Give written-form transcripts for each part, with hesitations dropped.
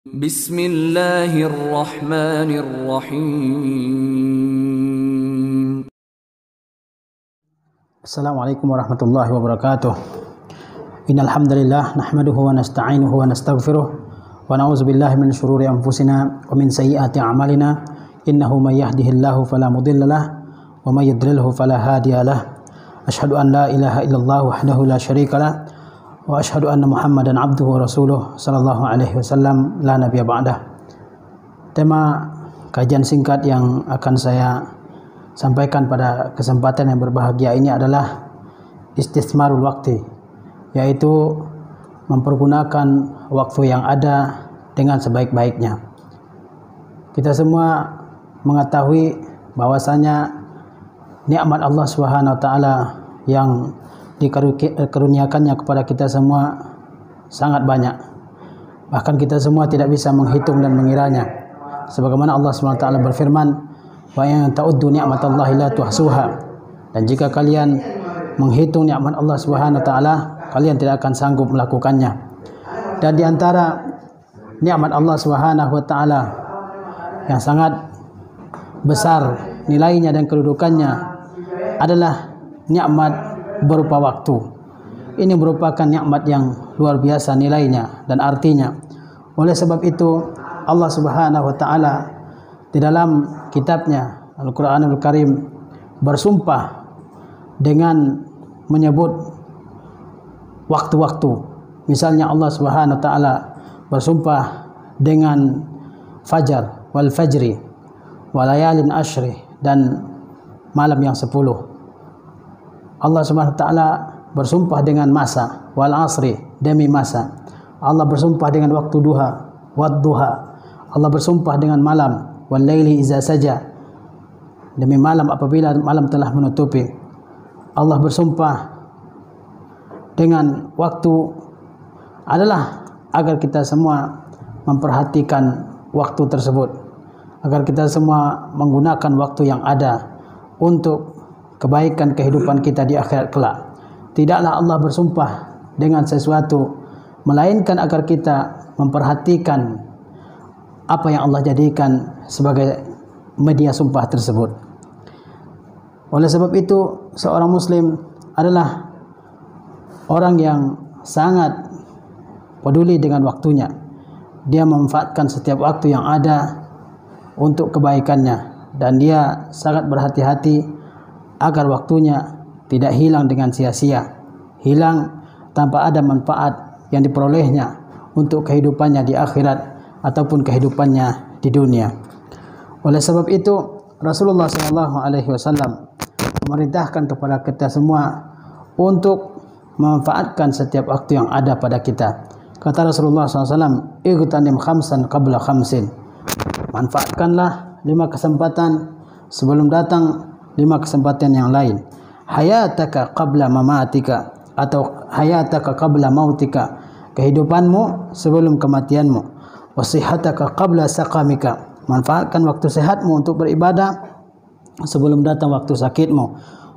Bismillahirrahmanirrahim. Assalamualaikum warahmatullahi wabarakatuh. Innal hamdalillah nahmaduhu wa nasta'inuhu wa nastaghfiruh wa na'udzu billahi min shururi anfusina wa min sayyiati a'malina. Innahu may yahdihillahu fala mudhillalah wa may yudlilhu fala hadiyalah. Asyhadu an la ilaha illallah wahdahu la syarikalah wa asyhadu anna Muhammadan abduhu wa rasuluh sallallahu alaihi wasallam la nabiyya ba'dah. Tema kajian singkat yang akan saya sampaikan pada kesempatan yang berbahagia ini adalah istitsmarul waktu, yaitu mempergunakan waktu yang ada dengan sebaik-baiknya. Kita semua mengetahui bahwasanya nikmat Allah Subhanahu wa taala yang dikaruniakannya kepada kita semua sangat banyak. Bahkan kita semua tidak bisa menghitung dan mengiranya. Sebagaimana Allah Subhanahu wa taala berfirman, wa in ta'uddu ni'matallahi la tuhsuha. Dan jika kalian menghitung nikmat Allah Subhanahu wa taala, kalian tidak akan sanggup melakukannya. Dan di antara nikmat Allah Subhanahu wa taala yang sangat besar nilainya dan kedudukannya adalah nikmat berupa waktu. Ini merupakan nikmat yang luar biasa nilainya dan artinya. Oleh sebab itu Allah Subhanahu wa taala di dalam kitabnya Al-Qur'anul Karim bersumpah dengan menyebut waktu-waktu. Misalnya Allah Subhanahu wa taala bersumpah dengan fajar wal fajri walayalin ashri, dan malam yang 10. Allah Subhanahu wa taala bersumpah dengan masa wal asri, demi masa. Allah bersumpah dengan waktu duha wad duha. Allah bersumpah dengan malam wal laili iza saja, demi malam apabila malam telah menutupi. Allah bersumpah dengan waktu adalah agar kita semua memperhatikan waktu tersebut, agar kita semua menggunakan waktu yang ada untuk kebaikan kehidupan kita di akhirat kelak. Tidaklah Allah bersumpah dengan sesuatu melainkan agar kita memperhatikan apa yang Allah jadikan sebagai media sumpah tersebut. Oleh sebab itu, seorang muslim adalah orang yang sangat peduli dengan waktunya. Dia memanfaatkan setiap waktu yang ada untuk kebaikannya, dan dia sangat berhati-hati agar waktunya tidak hilang dengan sia-sia, hilang tanpa ada manfaat yang diperolehnya untuk kehidupannya di akhirat ataupun kehidupannya di dunia. Oleh sebab itu Rasulullah SAW memerintahkan kepada kita semua untuk memanfaatkan setiap waktu yang ada pada kita. Kata Rasulullah SAW, "Igtanim khamsan qabla khamsin." Manfaatkanlah 5 kesempatan sebelum datang 5 kesempatan yang lain. Hayataka qabla mamatika, atau hayataka qabla mautika, kehidupanmu sebelum kematianmu. Wasihataka qabla saqamika, manfaatkan waktu sehatmu untuk beribadah sebelum datang waktu sakitmu.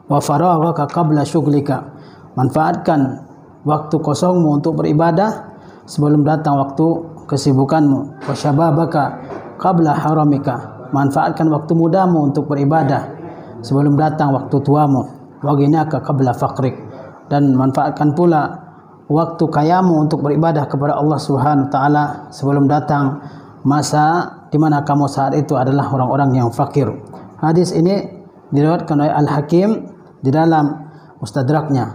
Wa faraghaka qabla syughlika, manfaatkan waktu kosongmu untuk beribadah sebelum datang waktu kesibukanmu. Wa syababaka qabla haramika, manfaatkan waktu mudamu untuk beribadah sebelum datang waktu tuamu. Wa ghinaka qabla faqrik, dan manfaatkan pula waktu kayamu untuk beribadah kepada Allah Subhanahu wa taala sebelum datang masa di mana kamu saat itu adalah orang-orang yang fakir. Hadis ini diriwayatkan oleh Al-Hakim di dalam Mustadraknya.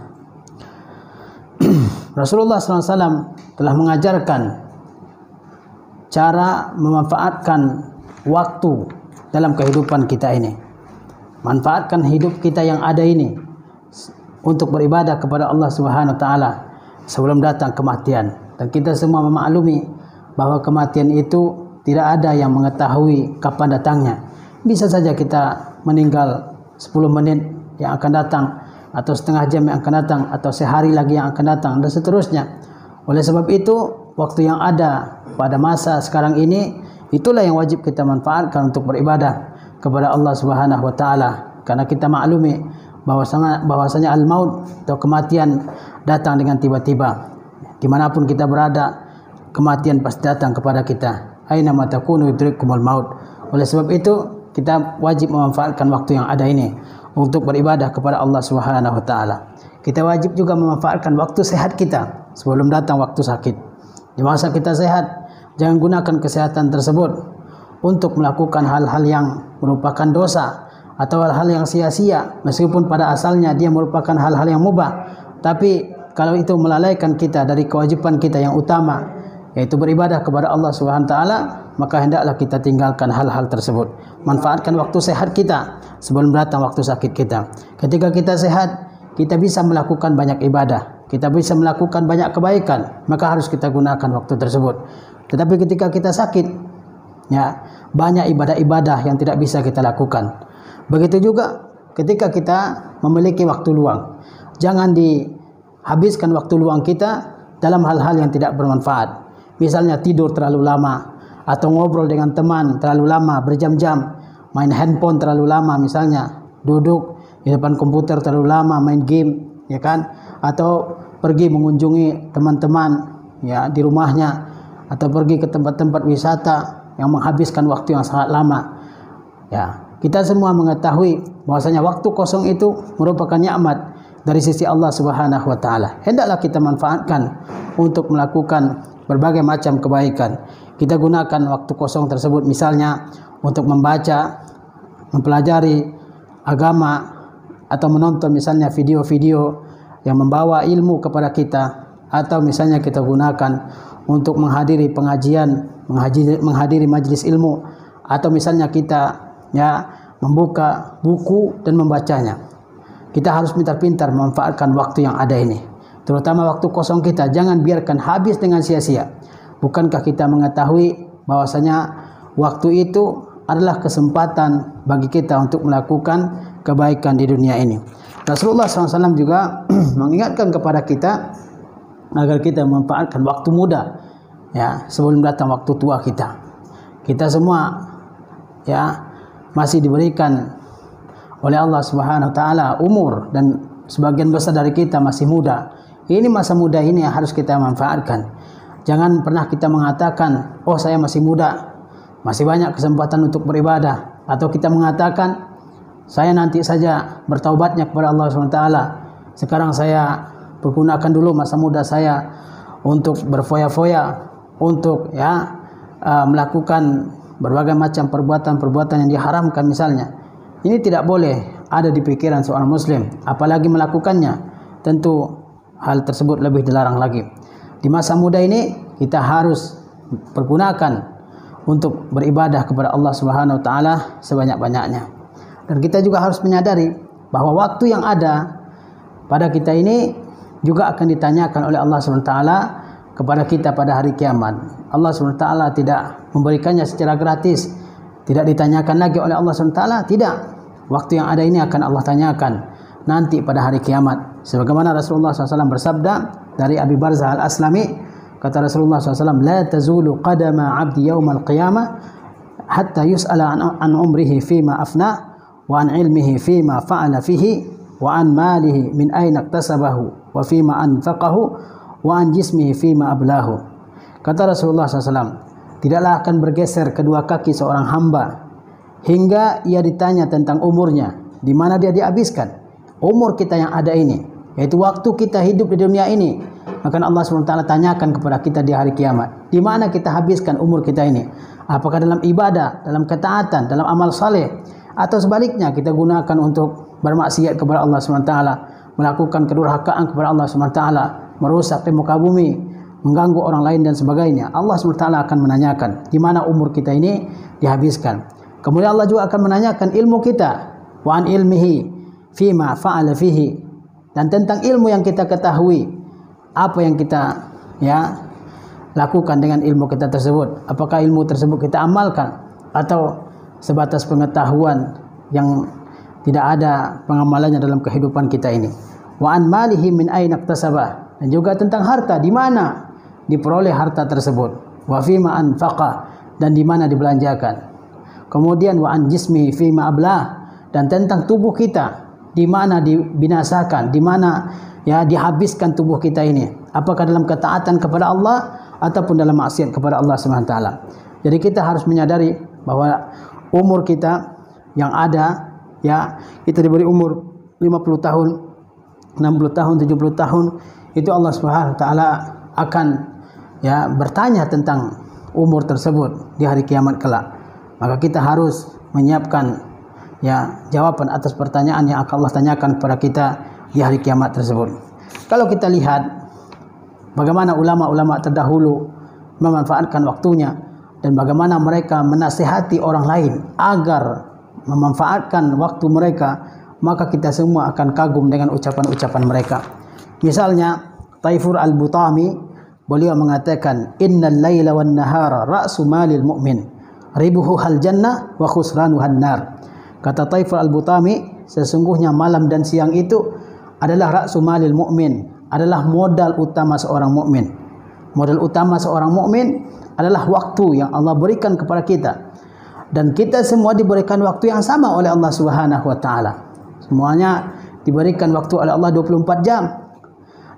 Rasulullah SAW telah mengajarkan cara memanfaatkan waktu dalam kehidupan kita ini. Manfaatkan hidup kita yang ada ini untuk beribadah kepada Allah Subhanahu wa taala sebelum datang kematian. Dan kita semua memaklumi bahwa kematian itu tidak ada yang mengetahui kapan datangnya. Bisa saja kita meninggal 10 menit yang akan datang, atau setengah jam yang akan datang, atau sehari lagi yang akan datang, dan seterusnya. Oleh sebab itu, waktu yang ada pada masa sekarang ini, itulah yang wajib kita manfaatkan untuk beribadah kepada Allah Subhanahu wa taala. Karena kita maklumi bahwasanya al-maut atau kematian datang dengan tiba-tiba. Dimanapun kita berada, kematian pasti datang kepada kita. Aina ma takunu yudrikumul maut. Oleh sebab itu kita wajib memanfaatkan waktu yang ada ini untuk beribadah kepada Allah Subhanahu wa taala. Kita wajib juga memanfaatkan waktu sehat kita sebelum datang waktu sakit. Di masa kita sehat, jangan gunakan kesehatan tersebut untuk melakukan hal-hal yang merupakan dosa atau hal-hal yang sia-sia, meskipun pada asalnya dia merupakan hal-hal yang mubah. Tapi kalau itu melalaikan kita dari kewajiban kita yang utama, yaitu beribadah kepada Allah Subhanahu wa taala, maka hendaklah kita tinggalkan hal-hal tersebut. Manfaatkan waktu sehat kita sebelum datang waktu sakit kita. Ketika kita sehat, kita bisa melakukan banyak ibadah, kita bisa melakukan banyak kebaikan, maka harus kita gunakan waktu tersebut. Tetapi ketika kita sakit, ya, banyak ibadah-ibadah yang tidak bisa kita lakukan. Begitu juga ketika kita memiliki waktu luang, jangan dihabiskan waktu luang kita dalam hal-hal yang tidak bermanfaat. Misalnya tidur terlalu lama, atau ngobrol dengan teman terlalu lama, berjam-jam, main handphone terlalu lama, misalnya duduk di depan komputer terlalu lama, main game, ya kan? Atau pergi mengunjungi teman-teman, ya, di rumahnya, atau pergi ke tempat-tempat wisata yang menghabiskan waktu yang sangat lama. Ya, kita semua mengetahui bahwasanya waktu kosong itu merupakan nikmat dari sisi Allah Subhanahu wa taala. Hendaklah kita manfaatkan untuk melakukan berbagai macam kebaikan. Kita gunakan waktu kosong tersebut misalnya untuk membaca, mempelajari agama, atau menonton misalnya video-video yang membawa ilmu kepada kita, atau misalnya kita gunakan untuk menghadiri pengajian, menghadiri majelis ilmu, atau misalnya kita, ya, membuka buku dan membacanya. Kita harus pintar-pintar memanfaatkan waktu yang ada ini, terutama waktu kosong kita. Jangan biarkan habis dengan sia-sia. Bukankah kita mengetahui bahwasanya waktu itu adalah kesempatan bagi kita untuk melakukan kebaikan di dunia ini. Rasulullah SAW juga mengingatkan kepada kita agar kita memanfaatkan waktu muda, ya, sebelum datang waktu tua kita. Kita semua, ya, masih diberikan oleh Allah Subhanahu wa taala umur, dan sebagian besar dari kita masih muda. Ini masa muda ini yang harus kita manfaatkan. Jangan pernah kita mengatakan, oh saya masih muda, masih banyak kesempatan untuk beribadah. Atau kita mengatakan, saya nanti saja bertaubatnya kepada Allah SWT. Sekarang saya pergunakan dulu masa muda saya untuk berfoya-foya, untuk, ya, melakukan berbagai macam perbuatan-perbuatan yang diharamkan misalnya. Ini tidak boleh ada di pikiran seorang muslim, apalagi melakukannya. Tentu hal tersebut lebih dilarang lagi. Di masa muda ini kita harus pergunakan untuk beribadah kepada Allah Subhanahu wa taala sebanyak-banyaknya. Dan kita juga harus menyadari bahwa waktu yang ada pada kita ini juga akan ditanyakan oleh Allah Subhanahu wa taala kepada kita pada hari kiamat. Allah Subhanahu wa taala tidak memberikannya secara gratis. Tidak ditanyakan lagi oleh Allah Subhanahu wa taala, tidak. Waktu yang ada ini akan Allah tanyakan nanti pada hari kiamat. Sebagaimana Rasulullah SAW bersabda dari Abi Barzah Al-Aslami, kata Rasulullah SAW, la tazulu qadama 'abdi yaumal qiyamah hatta yus'ala an umrihi fima afna wa an ilmihi fima fa'ala fihi wa an malihi min aina iktasabahu wa fima anfaqahu wa an jismihi fima ablahu. Kata Rasulullah SAW, tidaklah akan bergeser kedua kaki seorang hamba hingga ia ditanya tentang umurnya, di mana dia dihabiskan umur kita yang ada ini, yaitu waktu kita hidup di dunia ini. Maka Allah SWT tanyakan kepada kita di hari kiamat, di mana kita habiskan umur kita ini? Apakah dalam ibadah, dalam ketaatan, dalam amal saleh, atau sebaliknya kita gunakan untuk bermaksiat kepada Allah SWT, melakukan kedurhakaan kepada Allah SWT, merusak di muka bumi, mengganggu orang lain dan sebagainya. Allah SWT akan menanyakan di mana umur kita ini dihabiskan. Kemudian Allah juga akan menanyakan ilmu kita, wa an ilmihi fima fa'ala fihi, dan tentang ilmu yang kita ketahui, apa yang kita, ya, lakukan dengan ilmu kita tersebut. Apakah ilmu tersebut kita amalkan atau sebatas pengetahuan yang tidak ada pengamalannya dalam kehidupan kita ini. Wa an malihi min aina iktasabah, dan juga tentang harta, di mana diperoleh harta tersebut. Wa fima anfaqa, dan di mana dibelanjakan. Kemudian wa an jismihi fima ablah, dan tentang tubuh kita, di mana dibinasakan, di mana, ya, dihabiskan tubuh kita ini. Apakah dalam ketaatan kepada Allah ataupun dalam maksiat kepada Allah Subhanahu wa taala. Jadi kita harus menyadari bahwa umur kita yang ada, ya, kita diberi umur 50 tahun, 60 tahun, 70 tahun, itu Allah Subhanahu wa taala akan, ya, bertanya tentang umur tersebut di hari kiamat kelak. Maka kita harus menyiapkan, ya, jawaban atas pertanyaan yang akan Allah tanyakan kepada kita di hari kiamat tersebut. Kalau kita lihat bagaimana ulama-ulama terdahulu memanfaatkan waktunya dan bagaimana mereka menasihati orang lain agar memanfaatkan waktu mereka, maka kita semua akan kagum dengan ucapan-ucapan mereka. Misalnya Taifur Al-Butami, beliau mengatakan, innal laila wan nahara ra'su malil mu'min, ribuhu hal jannah wa khusranuhan nar. Kata Taifur Al-Butami, sesungguhnya malam dan siang itu adalah ra'su malil mu'min, adalah modal utama seorang mukmin. Modal utama seorang mukmin adalah waktu yang Allah berikan kepada kita. Dan kita semua diberikan waktu yang sama oleh Allah Subhanahu wa taala. Semuanya diberikan waktu oleh Allah 24 jam.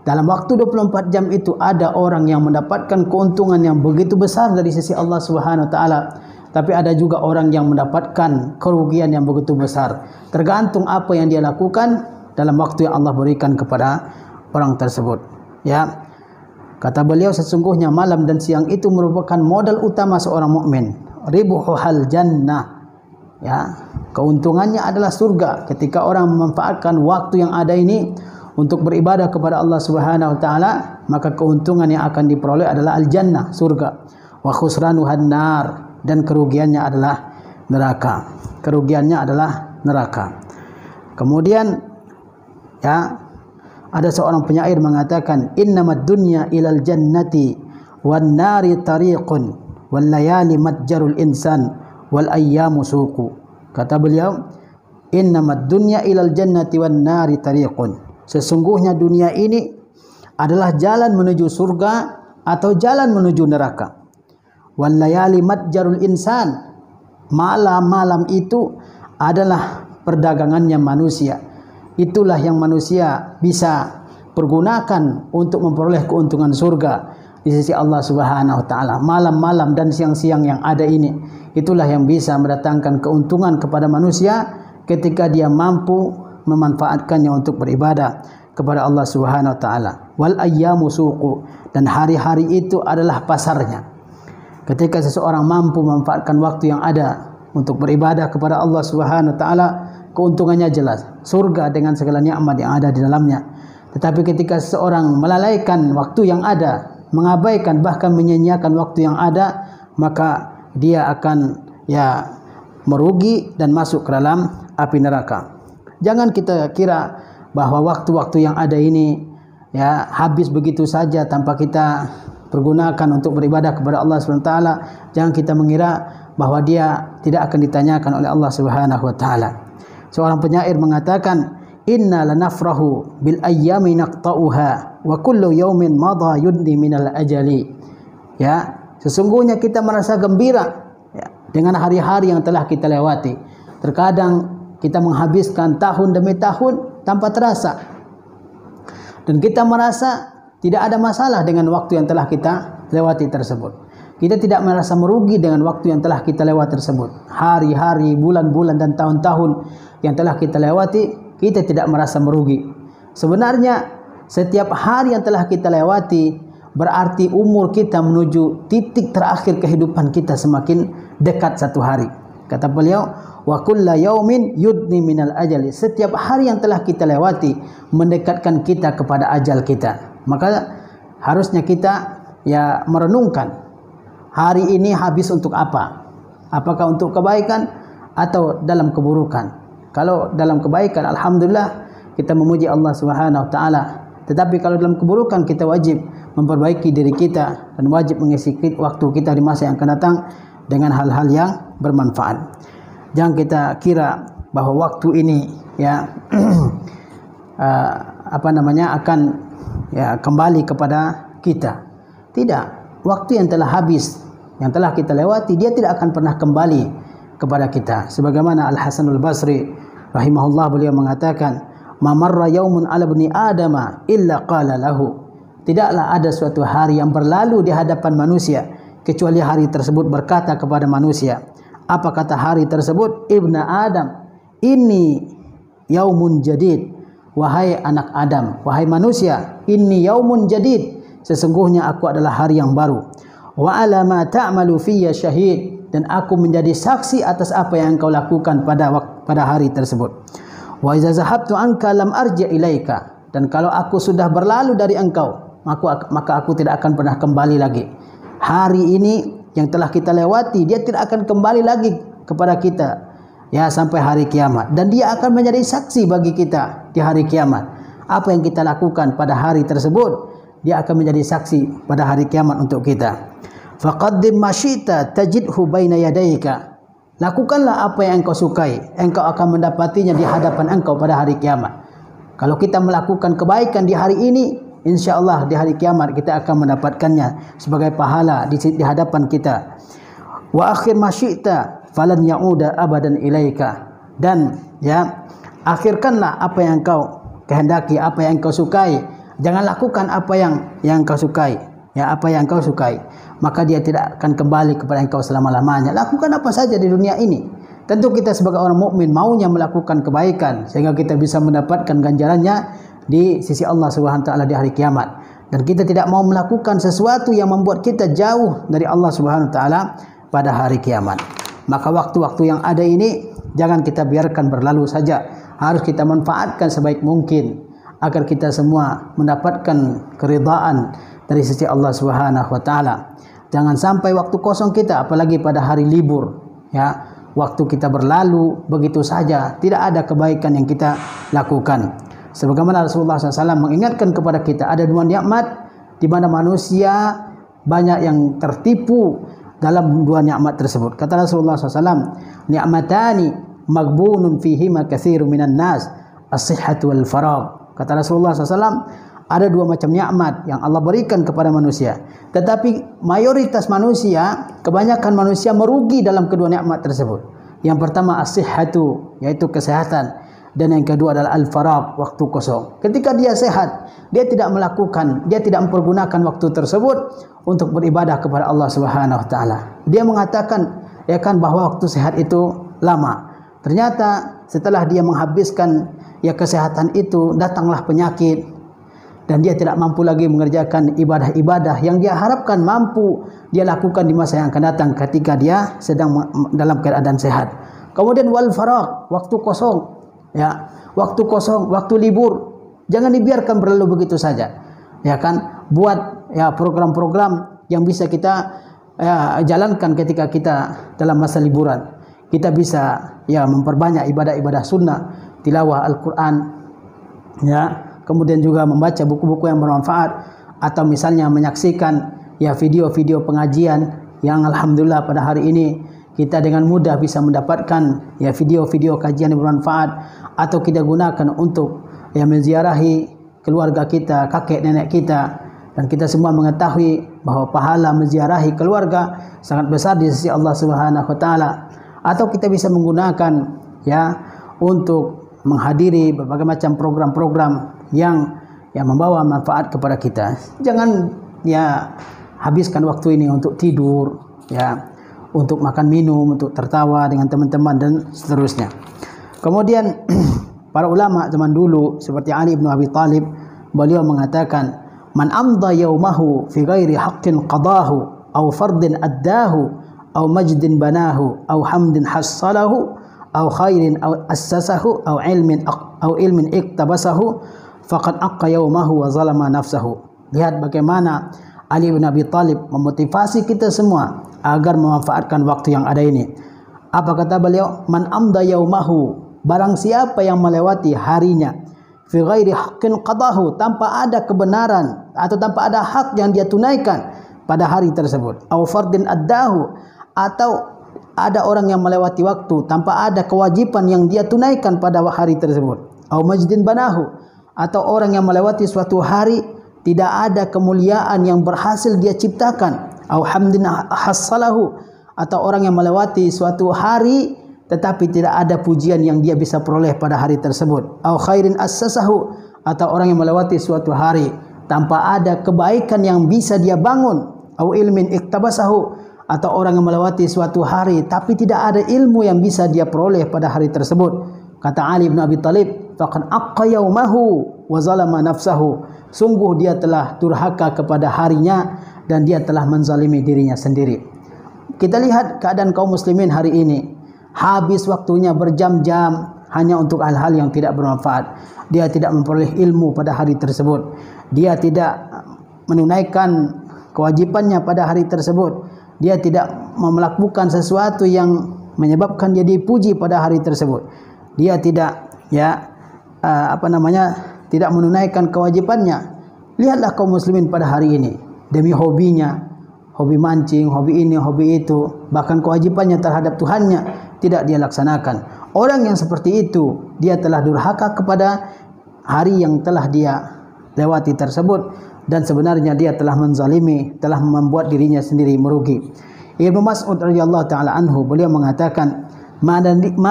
Dalam waktu 24 jam itu ada orang yang mendapatkan keuntungan yang begitu besar dari sisi Allah Subhanahu wa taala, tapi ada juga orang yang mendapatkan kerugian yang begitu besar. Tergantung apa yang dia lakukan dalam waktu yang Allah berikan kepada orang tersebut. Ya. Kata beliau, sesungguhnya malam dan siang itu merupakan modal utama seorang mukmin. Ribuhu hal jannah, ya, keuntungannya adalah surga. Ketika orang memanfaatkan waktu yang ada ini untuk beribadah kepada Allah Subhanahu wa taala, maka keuntungan yang akan diperoleh adalah al-jannah, surga. Wa khusranuhan nar, dan kerugiannya adalah neraka. Kerugiannya adalah neraka. Kemudian, ya, ada seorang penyair mengatakan, innamad dunya ilal jannati wan nari tariqun wal layali matjarul insan wal ayyamu suqu. Kata beliau, innamad dunya ilal jannati wan nari tariqun, sesungguhnya dunia ini adalah jalan menuju surga atau jalan menuju neraka. Wal layali matjarul insan, malam-malam itu adalah perdagangannya manusia. Itulah yang manusia bisa pergunakan untuk memperoleh keuntungan surga di sisi Allah Subhanahu wa taala. Malam-malam dan siang-siang yang ada ini, itulah yang bisa mendatangkan keuntungan kepada manusia ketika dia mampu memanfaatkannya untuk beribadah kepada Allah Subhanahu wa taala. Wal ayyamu suqu, dan hari-hari itu adalah pasarnya. Ketika seseorang mampu memanfaatkan waktu yang ada untuk beribadah kepada Allah Subhanahu wa taala, keuntungannya jelas, surga dengan segala nikmat yang ada di dalamnya. Tetapi ketika seseorang melalaikan waktu yang ada, mengabaikan bahkan menyia-nyiakan waktu yang ada, maka dia akan, ya, merugi dan masuk ke dalam api neraka. Jangan kita kira bahwa waktu-waktu yang ada ini, ya, habis begitu saja tanpa kita pergunakan untuk beribadah kepada Allah Subhanahu wa taala. Jangan kita mengira bahwa dia tidak akan ditanyakan oleh Allah Subhanahu wa taala. Seorang penyair mengatakan, inna lanafrahu bil ayyami naqta'uha wa kullu yawmin madha yudni minal ajali. Ya, sesungguhnya kita merasa gembira, ya, dengan hari-hari yang telah kita lewati. Terkadang kita menghabiskan tahun demi tahun tanpa terasa, dan kita merasa tidak ada masalah dengan waktu yang telah kita lewati tersebut. Kita tidak merasa merugi dengan waktu yang telah kita lewati tersebut. Hari-hari, bulan-bulan dan tahun-tahun yang telah kita lewati, kita tidak merasa merugi. Sebenarnya setiap hari yang telah kita lewati berarti umur kita menuju titik terakhir kehidupan kita semakin dekat satu hari. Kata beliau, wa kulla yaumin yudni minal ajali, setiap hari yang telah kita lewati mendekatkan kita kepada ajal kita. Maka harusnya kita, ya, merenungkan hari ini habis untuk apa? Apakah untuk kebaikan atau dalam keburukan? Kalau dalam kebaikan, alhamdulillah, kita memuji Allah Subhanahu wa taala. Tetapi kalau dalam keburukan, kita wajib memperbaiki diri kita dan wajib mengisi waktu kita di masa yang akan datang dengan hal-hal yang bermanfaat. Jangan kita kira bahwa waktu ini, ya, akan, ya, kembali kepada kita. Tidak. Waktu yang telah habis, yang telah kita lewati, dia tidak akan pernah kembali kepada kita. Sebagaimana Al-Hasanul Basri rahimahullah, beliau mengatakan, "Ma marra yaumun 'ala ibni Adama illa qala lahu." tidaklah ada suatu hari yang berlalu di hadapan manusia kecuali hari tersebut berkata kepada manusia. Apa kata hari tersebut? Ibna Adam, ini yaumun jadid. Wahai anak Adam, wahai manusia, ini yaumun jadid, sesungguhnya aku adalah hari yang baru. Wa ala ma ta'malu fiyya syahid, dan aku menjadi saksi atas apa yang engkau lakukan pada hari tersebut. Wa iza zahabtu anka lam arji ilaika, dan kalau aku sudah berlalu dari engkau, maka aku tidak akan pernah kembali lagi. Hari ini yang telah kita lewati, dia tidak akan kembali lagi kepada kita ya sampai hari kiamat, dan dia akan menjadi saksi bagi kita di hari kiamat. Apa yang kita lakukan pada hari tersebut, dia akan menjadi saksi pada hari kiamat untuk kita. Faqaddim ma syi'ta tajidhu baina yadayka. Lakukanlah apa yang engkau sukai, engkau akan mendapatinya di hadapan engkau pada hari kiamat. Kalau kita melakukan kebaikan di hari ini, insyaallah di hari kiamat kita akan mendapatkannya sebagai pahala di hadapan kita. Wa akhir ma syi'ta falan ya'uda abadan ilaika, dan ya, akhirkanlah apa yang engkau kehendaki, apa yang engkau sukai. Jangan lakukan apa yang engkau sukai, ya, apa yang engkau sukai, maka dia tidak akan kembali kepada engkau selama-lamanya. Lakukan apa saja di dunia ini. Tentu kita sebagai orang mukmin maunya melakukan kebaikan sehingga kita bisa mendapatkan ganjarannya di sisi Allah Subhanahu wa taala di hari kiamat. Dan kita tidak mau melakukan sesuatu yang membuat kita jauh dari Allah Subhanahu wa taala pada hari kiamat. Maka waktu-waktu yang ada ini jangan kita biarkan berlalu saja. Harus kita manfaatkan sebaik mungkin agar kita semua mendapatkan keridhaan dari sisi Allah Subhanahu wa taala. Jangan sampai waktu kosong kita, apalagi pada hari libur, ya, waktu kita berlalu begitu saja, tidak ada kebaikan yang kita lakukan. Sebagaimana Rasulullah SAW mengingatkan kepada kita, ada dua nikmat di mana manusia banyak yang tertipu dalam dua nikmat tersebut. Kata Rasulullah SAW, ni'matani maghbunun fihima katsirun minan nas, as-sihhatu wal faragh. Kata Rasulullah SAW, ada dua macam nikmat yang Allah berikan kepada manusia, tetapi mayoritas manusia, kebanyakan manusia merugi dalam kedua nikmat tersebut. Yang pertama as-sihhatu, yaitu kesehatan, dan yang kedua adalah al-faragh, waktu kosong. Ketika dia sehat, dia tidak mempergunakan waktu tersebut untuk beribadah kepada Allah Subhanahu wa taala. Dia mengatakan ya kan bahwa waktu sehat itu lama. Ternyata setelah dia menghabiskan ya kesehatan itu, datanglah penyakit dan dia tidak mampu lagi mengerjakan ibadah-ibadah yang dia harapkan mampu dia lakukan di masa yang akan datang ketika dia sedang dalam keadaan sehat. Kemudian wal faragh, waktu kosong. Ya, waktu kosong, waktu libur, jangan dibiarkan berlalu begitu saja. Ya kan, buat ya program-program yang bisa kita ya, jalankan ketika kita dalam masa liburan. Kita bisa ya memperbanyak ibadah-ibadah sunnah, tilawah Al-Quran, ya, kemudian juga membaca buku-buku yang bermanfaat, atau misalnya menyaksikan ya video-video pengajian yang alhamdulillah pada hari ini kita dengan mudah bisa mendapatkan ya video-video kajian yang bermanfaat, atau kita gunakan untuk ya menziarahi keluarga kita, kakek nenek kita. Dan kita semua mengetahui bahwa pahala menziarahi keluarga sangat besar di sisi Allah Subhanahu wa taala. Atau kita bisa menggunakan ya untuk menghadiri berbagai macam program-program yang membawa manfaat kepada kita. Jangan ya habiskan waktu ini untuk tidur, ya, untuk makan minum, untuk tertawa dengan teman-teman dan seterusnya. Kemudian para ulama zaman dulu seperti Ali bin Abi Thalib, beliau mengatakan, man amda yaumahu fi ghairi haqqin qadahu aw fardin addahu aw majdin banahu aw hamdin hassalahu aw khairin aw assasahu aw ilmin iktabasahu faqad aqqa yaumahu wa zalama nafsahu. Lihat bagaimana Ali bin Abi Thalib memotivasi kita semua agar memanfaatkan waktu yang ada ini. Apa kata beliau? Man amda yaumahu, barang siapa yang melewati harinya, fi ghairi haqqin qadahu, tanpa ada kebenaran atau tanpa ada hak yang dia tunaikan pada hari tersebut, aw fardin addahu, atau ada orang yang melewati waktu tanpa ada kewajiban yang dia tunaikan pada hari tersebut, aw majdin banahu, atau orang yang melewati suatu hari tidak ada kemuliaan yang berhasil dia ciptakan, aw hamdin hassalahu, atau orang yang melewati suatu hari tetapi tidak ada pujian yang dia bisa peroleh pada hari tersebut, aw khairin assasahu, atau orang yang melewati suatu hari tanpa ada kebaikan yang bisa dia bangun, au ilmin iktabasahu, atau orang yang melewati suatu hari tapi tidak ada ilmu yang bisa dia peroleh pada hari tersebut. Kata Ali bin Abi Thalib, faqad aqqa yaumahu wa zalama nafsahu, sungguh dia telah durhaka kepada harinya dan dia telah menzalimi dirinya sendiri. Kita lihat keadaan kaum muslimin hari ini, habis waktunya berjam-jam hanya untuk hal-hal yang tidak bermanfaat. Dia tidak memperoleh ilmu pada hari tersebut, dia tidak menunaikan kewajibannya pada hari tersebut, dia tidak melakukan sesuatu yang menyebabkan dia dipuji pada hari tersebut, dia tidak tidak menunaikan kewajibannya. Lihatlah kaum muslimin pada hari ini, demi hobinya, hobi mancing, hobi ini, hobi itu, bahkan kewajibannya terhadap Tuhannya tidak dia laksanakan. Orang yang seperti itu, dia telah durhaka kepada hari yang telah dia lewati tersebut, dan sebenarnya dia telah menzalimi, telah membuat dirinya sendiri merugi. Ibnu Mas'ud radhiyallahu taala anhu, beliau mengatakan, ma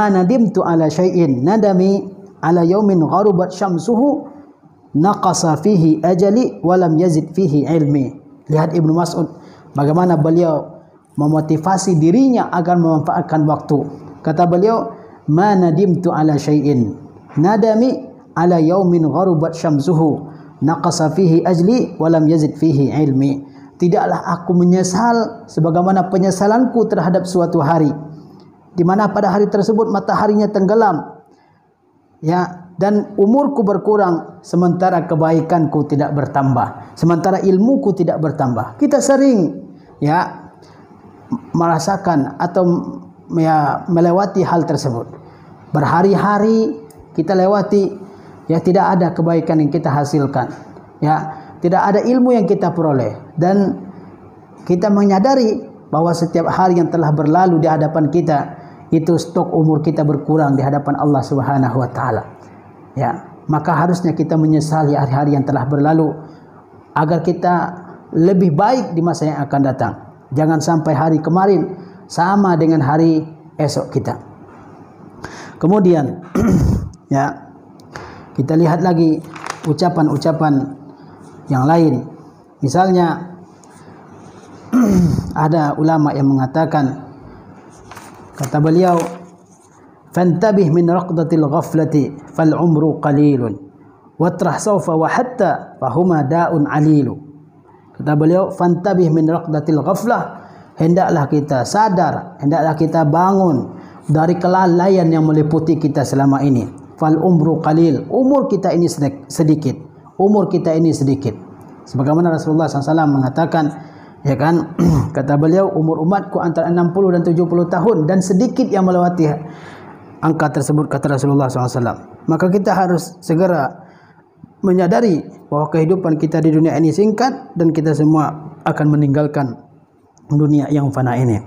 nadimtu ala syai'in nadami ala yaumin gharubat syamsuhu naqasa fihi ajali wa lam yazid fihi ilmi. Lihat Ibnu Mas'ud bagaimana beliau memotivasi dirinya agar memanfaatkan waktu. Kata beliau, ma nadimtu ala syai'in nadami ala yaumin gharubat syamsuhu naqasa fihi ajli wa lam yazid fihi ilmi. Tidaklah aku menyesal sebagaimana penyesalanku terhadap suatu hari di mana pada hari tersebut mataharinya tenggelam, dan umurku berkurang sementara kebaikanku tidak bertambah, sementara ilmuku tidak bertambah. Kita sering merasakan atau melewati hal tersebut. Berhari-hari kita lewati, tidak ada kebaikan yang kita hasilkan, tidak ada ilmu yang kita peroleh, dan kita menyadari bahwa setiap hari yang telah berlalu di hadapan kita itu stok umur kita berkurang di hadapan Allah Subhanahu wa taala. Maka harusnya kita menyesali hari-hari yang telah berlalu agar kita lebih baik di masa yang akan datang. Jangan sampai hari kemarin sama dengan hari esok kita. Kemudian kita lihat lagi ucapan-ucapan yang lain. Misalnya ada ulama yang mengatakan, kata beliau, fantabih min raqdatil ghaflati fal umru qalilun watrah sawfa wa hatta fahuma da'un alilu. Kata beliau, fantabih min raqdatil ghaflah, hendaklah kita sadar, hendaklah kita bangun dari kelalaian yang meliputi kita selama ini. Fal umru qalil, umur kita ini sedikit, umur kita ini sedikit. Sebagaimana Rasulullah SAW mengatakan, kata beliau, umur umatku antara 60 dan 70 tahun dan sedikit yang melewati angka tersebut, kata Rasulullah SAW. Maka kita harus segera menyadari bahwa kehidupan kita di dunia ini singkat dan kita semua akan meninggalkan dunia yang fana ini.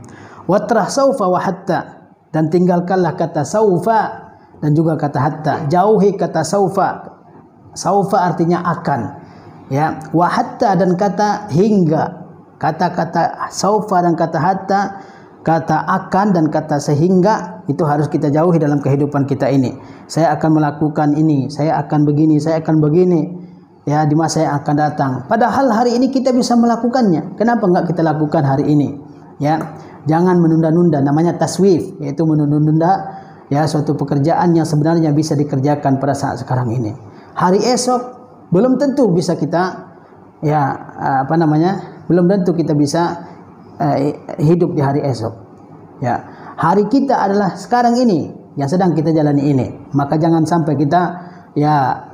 Watrah saufa wa hatta, dan tinggalkanlah kata saufa dan juga kata hatta. Jauhi kata saufa. Saufa artinya akan, wa hatta dan kata hingga. Kata-kata saufa dan kata hatta, kata akan dan kata sehingga, itu harus kita jauhi dalam kehidupan kita ini. Saya akan melakukan ini, saya akan begini, saya akan begini, di masa yang akan datang. Padahal hari ini kita bisa melakukannya. Kenapa enggak kita lakukan hari ini? Jangan menunda-nunda, namanya taswif, yaitu menunda-nunda suatu pekerjaan yang sebenarnya bisa dikerjakan pada saat sekarang ini. Hari esok belum tentu bisa kita belum tentu kita bisa hidup di hari esok. Hari kita adalah sekarang ini yang sedang kita jalani ini. Maka jangan sampai kita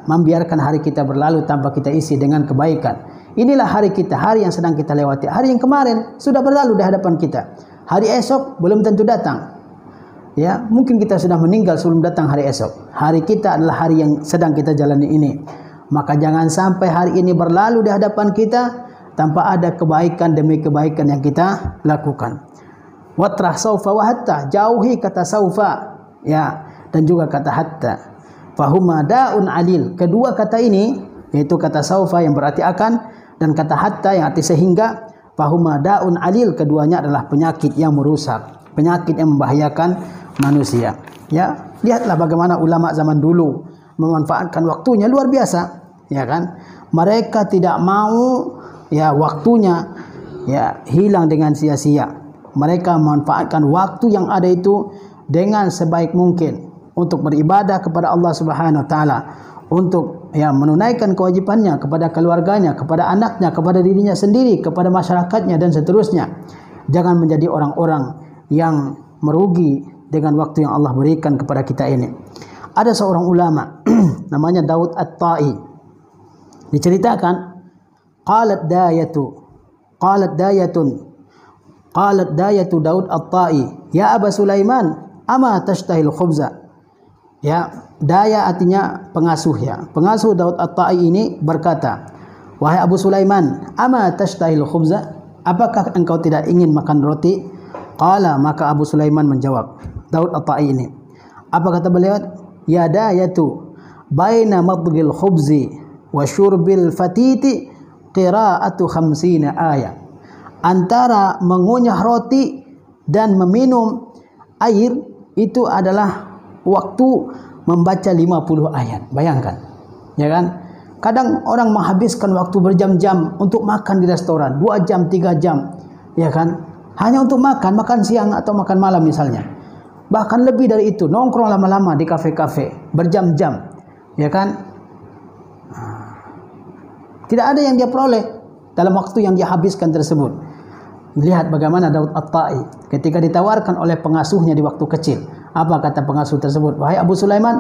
membiarkan hari kita berlalu tanpa kita isi dengan kebaikan. Inilah hari kita, hari yang sedang kita lewati. Hari yang kemarin sudah berlalu di hadapan kita. Hari esok belum tentu datang. Mungkin kita sudah meninggal sebelum datang hari esok. Hari kita adalah hari yang sedang kita jalani ini. Maka jangan sampai hari ini berlalu di hadapan kita tanpa ada kebaikan demi kebaikan yang kita lakukan. Watrah saufa wa hatta, jauhi kata saufa dan juga kata hatta. Fahuma da'un alil. Kedua kata ini, yaitu kata saufa yang berarti akan dan kata hatta yang arti sehingga, fahuma da'un alil, keduanya adalah penyakit yang merusak, penyakit yang membahayakan manusia. Lihatlah bagaimana ulama zaman dulu memanfaatkan waktunya luar biasa, Mereka tidak mau ya waktunya ya hilang dengan sia-sia. Mereka memanfaatkan waktu yang ada itu dengan sebaik mungkin untuk beribadah kepada Allah Subhanahu wa taala, untuk ya menunaikan kewajibannya kepada keluarganya, kepada anaknya, kepada dirinya sendiri, kepada masyarakatnya dan seterusnya. Jangan menjadi orang-orang yang merugi dengan waktu yang Allah berikan kepada kita ini. Ada seorang ulama namanya Daud At-Tai. Diceritakan qalat dayatu Daud At-Tai, ya Aba Sulaiman, ama tashtahil khubza. Ya, daya artinya pengasuh ya. Pengasuh Daud At-Tai ini berkata, wahai Abu Sulaiman, ama tashtahil khubza? Apakah engkau tidak ingin makan roti? Qala, maka Abu Sulaiman menjawab, Daud At-Tai ini. Apa kata beliau? Ya dayatu, baina madghil khubzi wa syurbil fatiti qira'atu 50 ayat. Antara mengunyah roti dan meminum air itu adalah waktu membaca 50 ayat. Bayangkan, ya kan? Kadang orang menghabiskan waktu berjam-jam untuk makan di restoran, 2 jam, 3 jam, ya kan? Hanya untuk makan siang atau makan malam misalnya. Bahkan lebih dari itu, nongkrong lama-lama di kafe-kafe, berjam-jam, ya kan? Tidak ada yang dia peroleh dalam waktu yang dia habiskan tersebut. Lihat bagaimana Daud At-Tai ketika ditawarkan oleh pengasuhnya di waktu kecil. Apa kata pengasuh tersebut? Wahai Abu Sulaiman,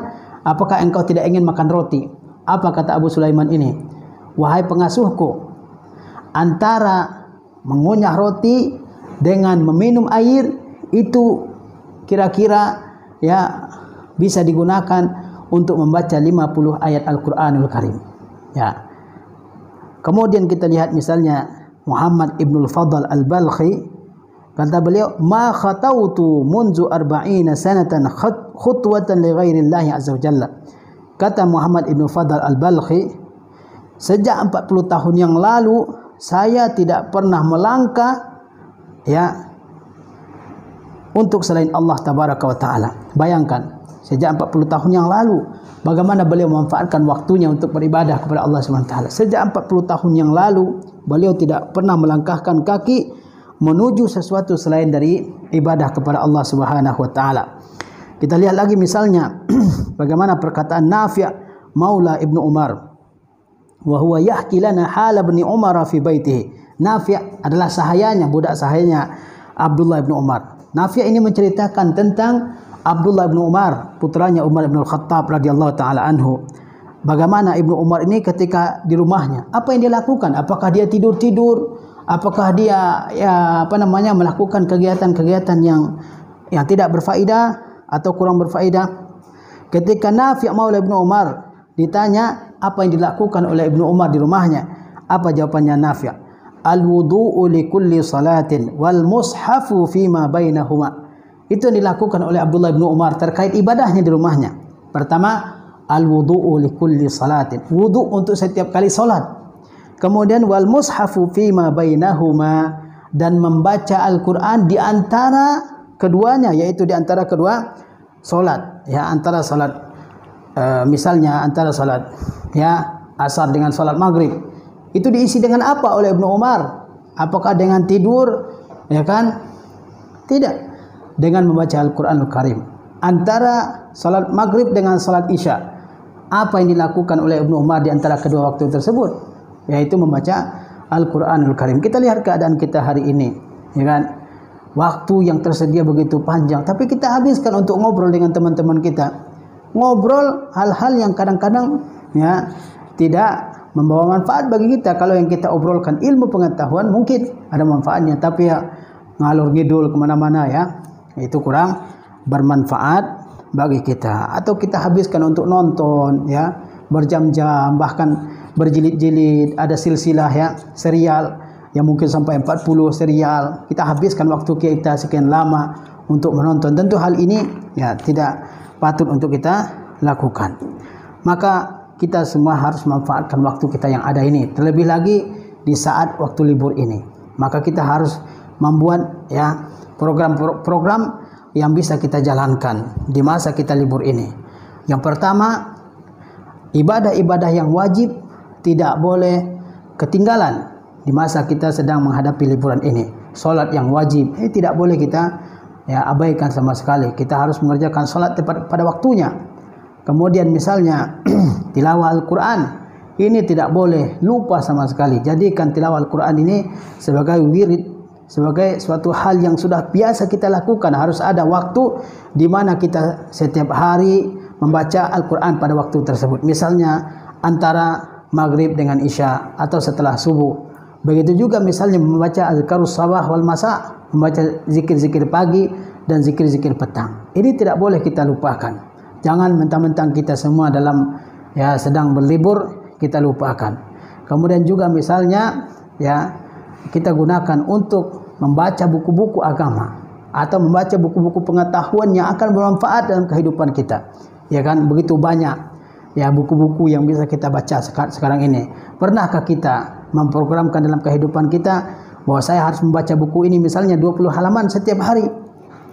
apakah engkau tidak ingin makan roti? Apa kata Abu Sulaiman ini? Wahai pengasuhku, antara mengunyah roti dengan meminum air itu kira-kira ya bisa digunakan untuk membaca 50 ayat Al-Qur'anul Karim. Ya. Kemudian kita lihat misalnya Muhammad Ibnul Fadl Al-Balkhi, kata beliau, ma khatautu munzu 40 sanatan khutwatan li ghairillahi azza wa jalla. Kata Muhammad Ibnul Fadl Al-Balkhi, sejak 40 tahun yang lalu saya tidak pernah melangkah ya untuk selain Allah tabaraka wa taala. Bayangkan, sejak 40 tahun yang lalu bagaimana beliau memanfaatkan waktunya untuk beribadah kepada Allah Subhanahu wa taala. Sejak 40 tahun yang lalu beliau tidak pernah melangkahkan kaki menuju sesuatu selain dari ibadah kepada Allah Subhanahu wa taala. Kita lihat lagi misalnya bagaimana perkataan Nafi' Maula Ibnu Umar, wa huwa yahki lana hala ibn Umar fi baitihi. Nafi' adalah sahayanya, budak sahayanya Abdullah Ibnu Umar. Nafi' ini menceritakan tentang Abdullah Ibnu Umar, putranya Umar Ibn Khattab radhiyallahu taala anhu. Bagaimana Ibnu Umar ini ketika di rumahnya, apa yang dia lakukan? Apakah dia tidur-tidur? Apakah dia melakukan kegiatan-kegiatan yang tidak berfaedah atau kurang berfaedah? Ketika Nafi' Maula Ibnu Umar ditanya apa yang dilakukan oleh Ibnu Umar di rumahnya, apa jawabannya Nafi'? Al-wudu'u li kulli salatin wal mushafu fima bainahuma. Itu yang dilakukan oleh Abdullah bin Umar terkait ibadahnya di rumahnya. Pertama, al-wudu'u li kulli salatin, wudu untuk setiap kali salat. Kemudian wal mushafu fima bainahuma, dan membaca Al-Qur'an di antara keduanya, yaitu di antara kedua salat. Ya, antara salat misalnya antara salat ya asar dengan salat maghrib. Itu diisi dengan apa oleh Ibnu Umar? Apakah dengan tidur? Ya kan? Tidak. Dengan membaca Al-Qur'anul Karim. Antara salat maghrib dengan salat isya, apa yang dilakukan oleh Ibnu Umar di antara kedua waktu tersebut? Yaitu membaca Al-Qur'anul Karim. Kita lihat keadaan kita hari ini, ya kan? Waktu yang tersedia begitu panjang, tapi kita habiskan untuk ngobrol dengan teman-teman kita. Ngobrol hal-hal yang kadang-kadang ya tidak membawa manfaat bagi kita. Kalau yang kita obrolkan ilmu pengetahuan mungkin ada manfaatnya, tapi ya ngalur ngidul kemana-mana ya, itu kurang bermanfaat bagi kita. Atau kita habiskan untuk nonton ya berjam-jam, bahkan berjilid-jilid, ada silsilah ya serial yang mungkin sampai 40 serial. Kita habiskan waktu kita sekian lama untuk menonton. Tentu hal ini ya tidak patut untuk kita lakukan. Maka kita semua harus memanfaatkan waktu kita yang ada ini, terlebih lagi di saat waktu libur ini. Maka kita harus membuat ya program-program yang bisa kita jalankan di masa kita libur ini. Yang pertama, ibadah-ibadah yang wajib tidak boleh ketinggalan di masa kita sedang menghadapi liburan ini. Salat yang wajib tidak boleh kita abaikan sama sekali. Kita harus mengerjakan salat tepat pada waktunya. Kemudian misalnya tilawah Al-Quran, ini tidak boleh lupa sama sekali. Jadikan tilawah Al-Quran ini sebagai wirid, sebagai suatu hal yang sudah biasa kita lakukan. Harus ada waktu di mana kita setiap hari membaca Al-Quran pada waktu tersebut. Misalnya antara maghrib dengan isya atau setelah subuh. Begitu juga misalnya membaca azkarus sabah wal masa, membaca zikir-zikir pagi dan zikir-zikir petang. Ini tidak boleh kita lupakan. Jangan mentang-mentang kita semua dalam sedang berlibur kita lupakan. Kemudian juga misalnya kita gunakan untuk membaca buku-buku agama atau membaca buku-buku pengetahuan yang akan bermanfaat dalam kehidupan kita. Ya kan, begitu banyak buku-buku yang bisa kita baca sekarang ini. Pernahkah kita memprogramkan dalam kehidupan kita bahwa saya harus membaca buku ini misalnya 20 halaman setiap hari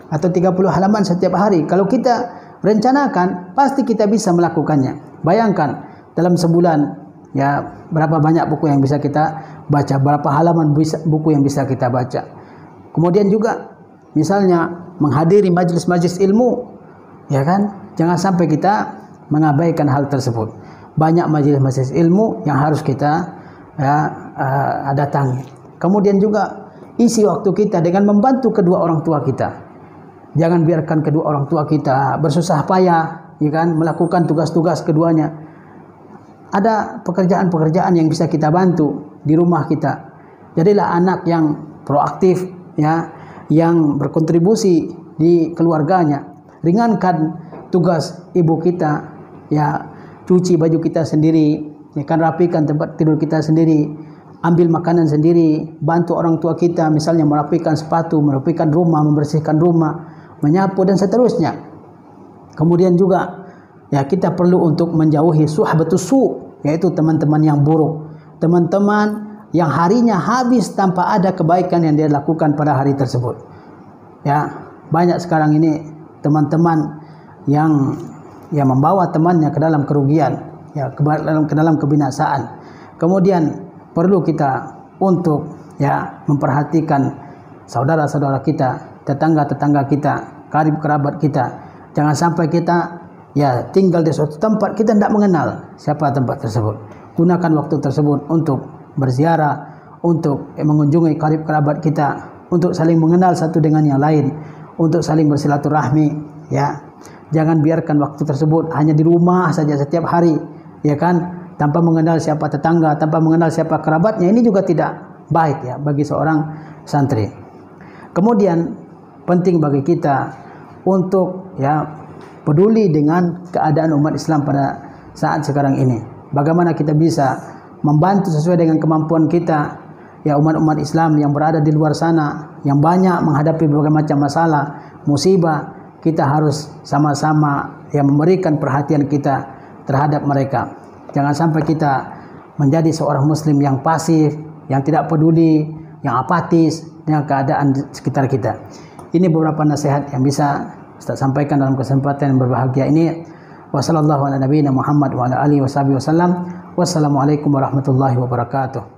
atau 30 halaman setiap hari? Kalau kita rencanakan, pasti kita bisa melakukannya. Bayangkan dalam sebulan berapa banyak buku yang bisa kita baca, berapa halaman buku yang bisa kita baca. Kemudian juga misalnya menghadiri majelis-majelis ilmu, jangan sampai kita mengabaikan hal tersebut. Banyak majelis-majelis ilmu yang harus kita datangi. Kemudian juga isi waktu kita dengan membantu kedua orang tua kita. Jangan biarkan kedua orang tua kita bersusah payah, melakukan tugas-tugas keduanya. Ada pekerjaan-pekerjaan yang bisa kita bantu di rumah kita. Jadilah anak yang proaktif, yang berkontribusi di keluarganya. Ringankan tugas ibu kita, cuci baju kita sendiri, rapikan tempat tidur kita sendiri, ambil makanan sendiri, bantu orang tua kita misalnya merapikan sepatu, merapikan rumah, membersihkan rumah, menyapu dan seterusnya. Kemudian juga kita perlu untuk menjauhi suhbatus su', yaitu teman-teman yang buruk, teman-teman yang harinya habis tanpa ada kebaikan yang dia lakukan pada hari tersebut. Banyak sekarang ini teman-teman yang membawa temannya ke dalam kerugian, ke dalam kebinasaan. Kemudian perlu kita untuk memperhatikan saudara-saudara kita, tetangga-tetangga kita, karib kerabat kita. Jangan sampai kita tinggal di suatu tempat kita tidak mengenal siapa tempat tersebut. Gunakan waktu tersebut untuk berziarah, untuk mengunjungi karib kerabat kita, untuk saling mengenal satu dengan yang lain, untuk saling bersilaturahmi. Jangan biarkan waktu tersebut hanya di rumah saja setiap hari, tanpa mengenal siapa tetangga, tanpa mengenal siapa kerabatnya. Ini juga tidak baik bagi seorang santri. Kemudian penting bagi kita untuk peduli dengan keadaan umat Islam pada saat sekarang ini. Bagaimana kita bisa membantu sesuai dengan kemampuan kita, umat-umat Islam yang berada di luar sana, yang banyak menghadapi berbagai macam masalah, musibah. Kita harus sama-sama memberikan perhatian kita terhadap mereka. Jangan sampai kita menjadi seorang muslim yang pasif, yang tidak peduli, yang apatis dengan keadaan di sekitar kita. Ini beberapa nasihat yang bisa Ustaz sampaikan dalam kesempatan yang berbahagia ini. Wassalamualaikum warahmatullahi wabarakatuh.